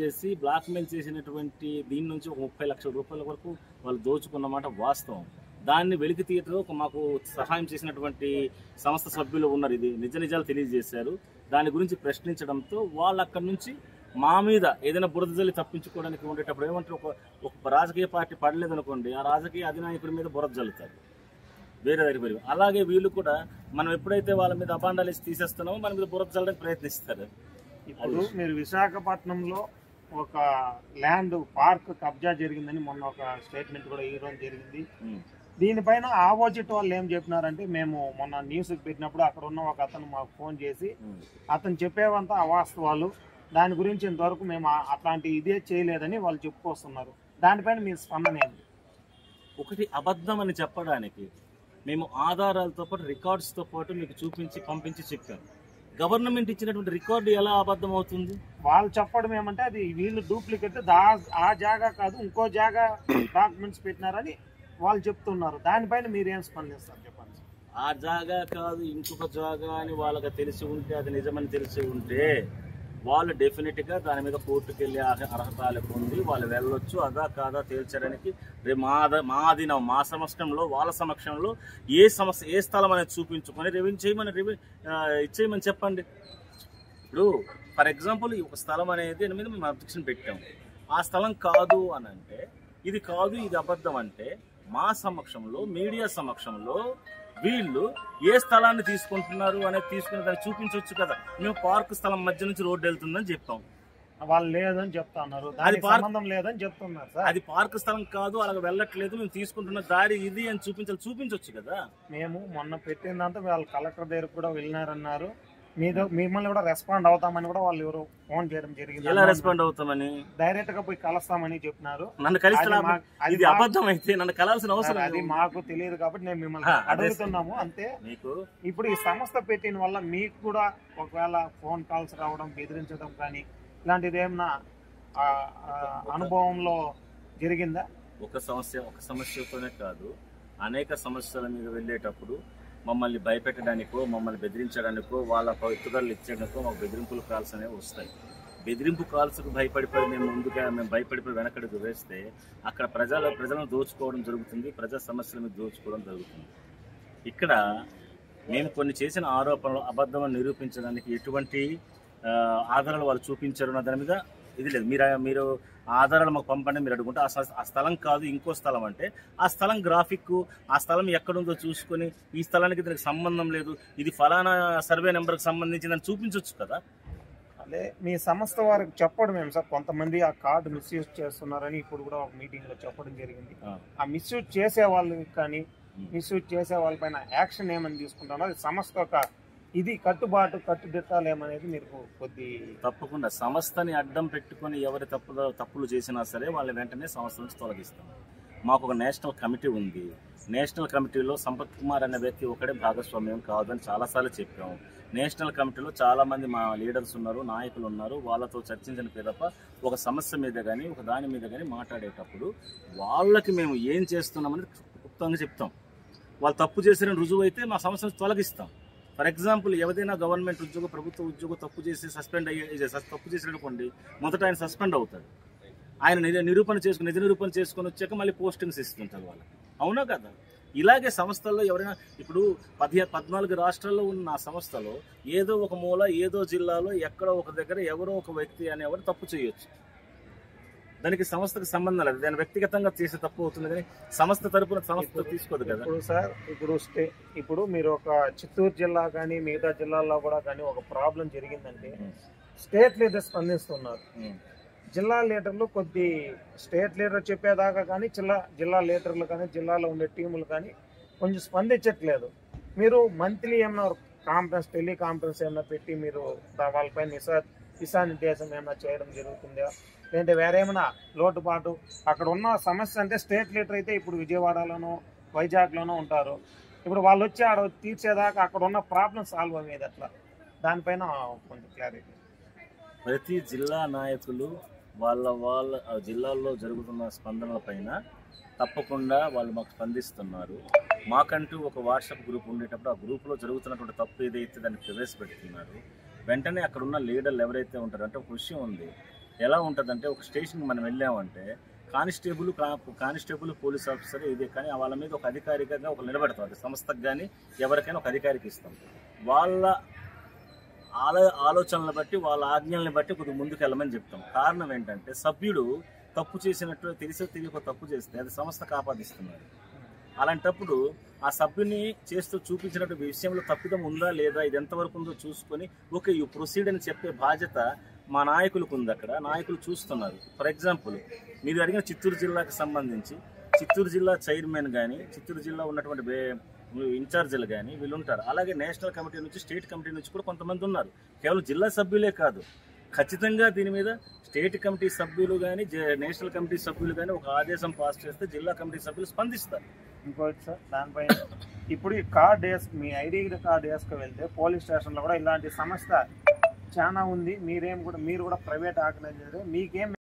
చేసి బ్లాక్మెయిల్ చేసినటువంటి దీని నుంచి ఒక 30 లక్షల రూపాయల వరకు వాళ్ళు దోచుకున్నమాట వాస్తవం. దాన్ని వెలికి తీయటంలో మాకు సహాయం చేసినటువంటి సంస్థ సభ్యులు ఉన్నారు. ఇది నిజాలు తెలియజేశారు. దాని గురించి ప్రశ్నించడంతో వాళ్ళు అక్కడి నుంచి మా మీద ఏదైనా బురద జల్లి తప్పించుకోవడానికి ఉండేటప్పుడు ఏమంటారు, ఒక రాజకీయ పార్టీ పడలేదనుకోండి, ఆ రాజకీయ అధినాయకుడి మీద బురద జల్లుతారు వేరే దగ్గర. అలాగే వీళ్ళు కూడా మనం ఎప్పుడైతే వాళ్ళ మీద అబాండాలు వేసి తీసేస్తున్నామో మన మీద బురద జల్లడానికి ప్రయత్నిస్తారు. ఇప్పుడు మీరు విశాఖపట్నంలో ఒక ల్యాండ్ పార్క్ కబ్జా జరిగిందని మొన్న ఒక స్టేట్మెంట్ కూడా ఇవ్వడం జరిగింది. దీనిపైన ఆపోజిట్ వాళ్ళు ఏం చెప్పినారంటే, మేము మొన్న న్యూస్కి పెట్టినప్పుడు అక్కడ ఉన్న ఒక అతను మాకు ఫోన్ చేసి అతను చెప్పేవంతా అవాస్తవాలు, దాని గురించి ఇంతవరకు మేము అట్లాంటి ఇదే చేయలేదని వాళ్ళు చెప్పుకొస్తున్నారు. దానిపైన మీ స్పందన ఏంటి? ఒకటి అబద్ధం అని చెప్పడానికి మేము ఆధారాలతో పాటు రికార్డ్స్తో పాటు మీకు చూపించి పంపించి చెప్పాము. గవర్నమెంట్ ఇచ్చినటువంటి రికార్డు ఎలా అబద్ధం అవుతుంది? వాళ్ళు చెప్పడం ఏమంటే అది వీళ్ళు డూప్లికేట్, ఆ జాగా కాదు ఇంకో జాగా డాక్యుమెంట్స్ పెట్టినారని వాళ్ళు చెప్తున్నారు. దానిపైన మీరేం స్పందిస్తారు చెప్పండి. ఆ జాగా కాదు ఇంకొక జాగా అని వాళ్ళకి తెలిసి ఉంటే, అది నిజమని తెలిసి ఉంటే వాళ్ళు డెఫినెట్గా దాని మీద కోర్టుకు వెళ్ళే అర్హత ఉంది. వాళ్ళు వెళ్ళొచ్చు. అదా కాదా తేల్చడానికి మా సమక్షంలో వాళ్ళ సమక్షంలో ఏ స్థలం అనేది చూపించుకొని ఇచ్చేయమని చెప్పండి. ఇప్పుడు ఫర్ ఎగ్జాంపుల్ ఒక స్థలం అనేది దాని మీద మేము అబ్జెక్షన్ పెట్టాము. ఆ స్థలం కాదు అని అంటే, ఇది కాదు ఇది అబద్ధం అంటే మా సమక్షంలో మీడియా సమక్షంలో వీళ్ళు ఏ స్థలాన్ని తీసుకుంటున్నారు అనేది తీసుకుని దాన్ని చూపించవచ్చు కదా. మేము పార్క్ స్థలం మధ్య నుంచి రోడ్డు వెళ్తుందని చెప్పాం, వాళ్ళు లేదని చెప్తున్నారు. అది సంబంధం లేదని చెప్తున్నారు సార్. అది పార్క్ స్థలం కాదు, అలాగ వెళ్ళట్లేదు, మేము తీసుకుంటున్న దారి ఇది అని చూపించవచ్చు కదా. మేము మొన్న పెట్టిందంతా వాళ్ళు కలెక్టర్ దగ్గర కూడా వెళ్ళినారన్నారు. మిమ్మల్ని కూడా రెస్పాండ్ అవుతామని కూడా వాళ్ళు ఎవరు ఫోన్ చేయడం జరిగింది. ఎలా రెస్పాండ్ అవుతామని? డైరెక్ట్ గా పోయి కలుస్తామని చెప్పినారు. నన్ను కలిస్తే ఇది అబద్ధం అయితే నన్ను కలాల్సిన అవసరం అది మాకు తెలియదు కాబట్టి నేను మిమ్మల్ని అడుగుతున్నాము అంతే. మీకు ఇప్పుడు ఈ సంస్థ పెట్టిన వల్ల మీకు కూడా ఒకవేళ ఫోన్ కాల్స్ రావడం, బెదిరించడం కానీ ఇలాంటిది ఏమన్నా అనుభవంలో జరిగిందా? ఒక సమస్యతోనే కాదు, అనేక సమస్యల మీద వెళ్ళేటప్పుడు మమ్మల్ని భయపెట్టడానికో మమ్మల్ని బెదిరించడానికో వాళ్ళ ఎత్తుదలు ఇచ్చేందుకో మాకు బెదిరింపుల కాల్స్ అనేవి వస్తాయి. బెదిరింపు కాల్స్కు భయపడిపోయి మేము భయపడిపోయి వెనకడుగు వేస్తే అక్కడ ప్రజలను దోచుకోవడం జరుగుతుంది, ప్రజా సమస్యల మీద దోచుకోవడం జరుగుతుంది. ఇక్కడ మేము కొన్ని చేసిన ఆరోపణలు అబద్ధమని నిరూపించడానికి ఎటువంటి ఆధారాలు వాళ్ళు చూపించారు అన్న దాని మీద ఇది లేదు. మీరు ఆధారాలు మాకు పంపండి మీరు అడుగుంటే, ఆ స్థలం కాదు ఇంకో స్థలం అంటే ఆ స్థలం గ్రాఫిక్, ఆ స్థలం ఎక్కడుందో చూసుకొని ఈ స్థలానికి దీనికి సంబంధం లేదు, ఇది ఫలానా సర్వే నెంబర్కి సంబంధించిందని చూపించవచ్చు కదా. అదే మీ సంస్థ వారికి చెప్పడం ఏం సార్, కొంతమంది ఆ కార్డు మిస్యూజ్ చేస్తున్నారని ఇప్పుడు కూడా ఒక మీటింగ్లో చెప్పడం జరిగింది. ఆ మిస్యూజ్ చేసే వాళ్ళు కానీ మిస్యూజ్ చేసే వాళ్ళపైన యాక్షన్ ఏమని తీసుకుంటున్నారు? సంస్థ ఒక ఇది కట్టుదిట్టాలు ఏమనేది మీరు కొద్ది తప్పకుండా సంస్థని అడ్డం పెట్టుకొని ఎవరి తప్పులు చేసినా సరే వాళ్ళని వెంటనే సంస్థ నుంచి తొలగిస్తాం. మాకు ఒక నేషనల్ కమిటీ ఉంది. నేషనల్ కమిటీలో సంపత్ కుమార్ అనే వ్యక్తి ఒకటే భాగస్వామ్యం కాదని చాలాసార్లు చెప్పాము. నేషనల్ కమిటీలో చాలామంది మా లీడర్స్ ఉన్నారు, నాయకులు ఉన్నారు. వాళ్ళతో చర్చించిన పిదప ఒక సమస్య మీద కానీ ఒక దాని మీద కానీ మాట్లాడేటప్పుడు వాళ్ళకి మేము ఏం చేస్తున్నామని క్లుప్తంగా చెప్తాం. వాళ్ళు తప్పు చేసిన రుజువు అయితే మా సంస్థను తొలగిస్తాం. ఫర్ ఎగ్జాంపుల్ ఏదైనా గవర్నమెంట్ ఉద్యోగం, ప్రభుత్వ ఉద్యోగం తప్పు చేసి తప్పు చేసిననుకోండి, మొదట ఆయన సస్పెండ్ అవుతాడు. ఆయన నిజ నిరూపణ చేసుకొని వచ్చాక మళ్ళీ పోస్టింగ్స్ ఇస్తుంటారు వాళ్ళకి. అవునా కదా? ఇలాగే సంస్థల్లో ఎవరైనా ఇప్పుడు 14 రాష్ట్రాల్లో ఉన్న ఆ సంస్థలో ఏదో ఒక మూల, ఏదో జిల్లాలో ఎక్కడో ఒక దగ్గర ఎవరో ఒక వ్యక్తి అనేవారు తప్పు చేయొచ్చు. దానికి సంస్థకు సంబంధం లేదు, దాని వ్యక్తిగతంగా చేసే తప్పు అవుతుంది కానీ సంస్థ తరపున సంస్థ తీసుకోదు కదా. ఇప్పుడు సార్ ఇప్పుడు మీరు ఒక చిత్తూరు జిల్లా కానీ మిగతా జిల్లాల్లో కూడా కానీ ఒక ప్రాబ్లం జరిగిందంటే స్టేట్ లీడర్ స్పందిస్తున్నారు. జిల్లా లీడర్లు కొద్ది స్టేట్ లీడర్ చెప్పేదాకా కానీ జిల్లా లీడర్లు కానీ జిల్లాలో ఉండే టీములు కానీ కొంచెం స్పందించట్లేదు. మీరు మంత్లీ ఏమన్నా టెలికాన్ఫరెన్స్ ఏమన్నా పెట్టి మీరు వాళ్ళపై దిశానిర్దేశం ఏమన్నా చేయడం జరుగుతుందా? లేదంటే వేరే ఏమైనా లోటుపాటు అక్కడ ఉన్న సమస్య అంటే స్టేట్ లీడర్ అయితే ఇప్పుడు విజయవాడలోనో వైజాగ్లోనో ఉంటారు. ఇప్పుడు వాళ్ళు వచ్చి ఆడ తీర్చేదాకా అక్కడ ఉన్న ప్రాబ్లం సాల్వ్ అయ్యేది అట్లా, దానిపైన కొంచెం క్లారిటీ. ప్రతి జిల్లా నాయకులు వాళ్ళ జిల్లాల్లో జరుగుతున్న స్పందనల పైన తప్పకుండా వాళ్ళు మాకు స్పందిస్తున్నారు. మాకంటూ ఒక వాట్సాప్ గ్రూప్ ఉండేటప్పుడు ఆ గ్రూప్లో జరుగుతున్నటువంటి తప్పు ఏదైతే దాన్ని ప్రవేశపెడుతున్నారు, వెంటనే అక్కడ ఉన్న లీడర్లు ఎవరైతే ఉంటారో అంటే ఒక విషయం ఉంది, ఎలా ఉంటుందంటే ఒక స్టేషన్కి మనం వెళ్ళామంటే కానిస్టేబుల్ పోలీస్ ఆఫీసర్ ఇదే, కానీ వాళ్ళ మీద ఒక అధికారిగా ఒక నిలబెడతాం. అది సంస్థకు కానీ ఎవరికైనా ఒక అధికారికి ఇస్తాం. వాళ్ళ ఆలోచనలు బట్టి వాళ్ళ ఆజ్ఞల్ని బట్టి కొద్దిగా ముందుకు వెళ్ళమని చెప్తాం. కారణం ఏంటంటే సభ్యుడు తప్పు చేసినట్టు తెలియక తప్పు చేస్తే అది సంస్థకు ఆపాదిస్తున్నారు. అలాంటప్పుడు ఆ సభ్యుని చేస్తూ చూపించినట్టు విషయంలో తప్పిదం ఉందా లేదా, ఇది ఎంతవరకు ఉందో చూసుకొని ఓకే యూ ప్రొసీడ్ అని చెప్పే బాధ్యత మా నాయకులకు ఉంది. అక్కడ నాయకులు చూస్తున్నారు. ఫర్ ఎగ్జాంపుల్ మీరు అడిగిన చిత్తూరు జిల్లాకి సంబంధించి చిత్తూరు జిల్లా చైర్మన్ కానీ చిత్తూరు జిల్లా ఉన్నటువంటి ఇన్ఛార్జీలు కానీ వీళ్ళు ఉంటారు. అలాగే నేషనల్ కమిటీ నుంచి స్టేట్ కమిటీ నుంచి కూడా కొంతమంది ఉన్నారు. కేవలం జిల్లా సభ్యులే కాదు, ఖచ్చితంగా దీని మీద స్టేట్ కమిటీ సభ్యులు కానీ నేషనల్ కమిటీ సభ్యులు కానీ ఒక ఆదేశం పాస్ చేస్తే జిల్లా కమిటీ సభ్యులు స్పందిస్తారు. ఇంకోటి సార్ దానిపైన ఇప్పుడు ఈ కార్డ్ డేస్ మీ ఐడి కార్డ్ వేసుకు వెళ్తే పోలీస్ స్టేషన్లో కూడా ఇలాంటి సమస్య చాలా ఉంది. మీరు కూడా ప్రైవేట్ ఆర్గనైజర్ మీకేం